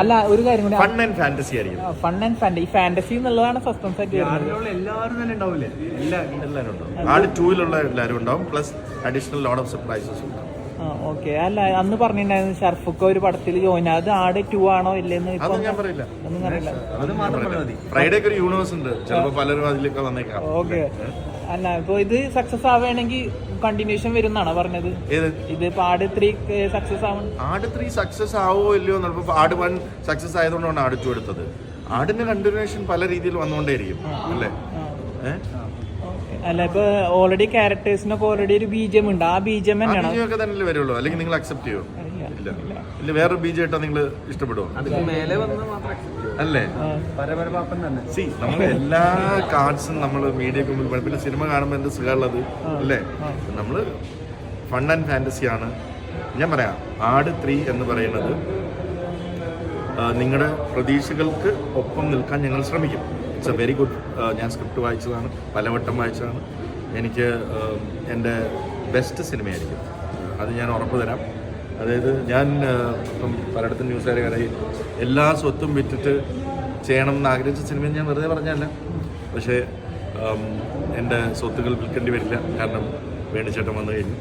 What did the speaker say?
അല്ല ഒരു കാര്യം കൂടി, ഫൺ ആൻഡ് ഫാന്റസി ആയിരിക്കും. ഫൺ ആൻഡ് ഫാന്റസി, ഈ ഫാന്റസി എന്നുള്ളതാണ് സസ്പെൻസ് ആയിട്ട് വരുന്നത്. എല്ലാവരും തന്നെ ഉണ്ടാവില്ലേ? എല്ലാവരും ഉണ്ടാവും. ആട് 2-ലുള്ള എല്ലാവരും ഉണ്ടാവും, plus additional lot of surprises ഉണ്ടാവും. ഓക്കെ. അല്ല അന്ന് പറഞ്ഞിട്ടുണ്ടായിരുന്നു ഷർഫുക്ക ഒരു പടത്തിൽ ജോയിൻ, അത് ആട് 2 ആണോ ഇല്ലെന്ന് അതൊന്നും ഞാൻ പറയില്ല. ഒന്നും അറിയില്ല. ഫ്രൈഡേക്ക് ഒരു യൂണിവേഴ്സ് ഉണ്ട്, ചിലപ്പോൾ പലരും അതിലേക്ക് വന്നേക്കാം. ഓക്കെ. അല്ല ഇപ്പൊ ഇത് സക്സസ് ആവുകയാണെങ്കിൽ കണ്ടിന്യൂഷൻ വരുന്നാണോ പറഞ്ഞത്? ഇത് ഇപ്പൊ ആട് 3 സക്സസ് ആവണം. ആട് 3 സക്സസ് ആവോ ഇല്ലയോ എന്നുള്ളപ്പോ ആട് 1 സക്സസ് ആയതുകൊണ്ടാണ് ആട് 2 എടുത്തത്. ആടിന്റെ കണ്ടിന്യൂഷൻ പല രീതിയിൽ വന്നുകൊണ്ടേയിരിക്കും അല്ലേ? അല്ല ഇപ്പൊ ഓൾറെഡി ക്യാരക്ടേഴ്സിനൊക്കെ ഓൾറെഡി ഒരു ബീജം ഉണ്ട്, ആ ബീജം തന്നെയാണ് തന്നെ വരുള്ളൂ. അല്ലെങ്കിൽ നിങ്ങൾ അക്സെപ്റ്റ് ചെയ്യോ? ഇല്ല വേറൊരു ബീജം ഇട്ടാ നിങ്ങൾ ഇഷ്ടപ്പെടുമോ? അല്ലേ? സി നമ്മൾ എല്ലാ കാർഡ്സും നമ്മൾ മീഡിയക്ക് മുമ്പിൽ, പിന്നെ സിനിമ കാണുമ്പോൾ എന്ത് സുഖമുള്ളത് അല്ലേ? നമ്മള് ഫൺ ആൻഡ് ഫാന്റസി ആണ്. ഞാൻ പറയാം, ആട് 3 എന്ന് പറയുന്നത് നിങ്ങളുടെ പ്രതീക്ഷകൾക്ക് ഒപ്പം നിൽക്കാൻ ഞങ്ങൾ ശ്രമിക്കും. It's A very good. ഞാൻ സ്ക്രിപ്റ്റ് വായിച്ചതാണ്, പലവട്ടം വായിച്ചതാണ്. എനിക്ക് എൻ്റെ ബെസ്റ്റ് സിനിമയായിരിക്കും, അത് ഞാൻ ഉറപ്പ് തരാം. അതായത് ഞാൻ ഇപ്പം പലയിടത്തും ന്യൂസുകാരെ കഥയിൽ എല്ലാ സ്വത്തും വിറ്റിട്ട് ചെയ്യണം എന്ന് ആഗ്രഹിച്ച സിനിമ ഞാൻ വെറുതെ പറഞ്ഞല്ല. പക്ഷേ എൻ്റെ സ്വത്തുകൾ വിൽക്കേണ്ടി വരില്ല, കാരണം വേണിച്ചേട്ടൻ വന്നു കഴിഞ്ഞു.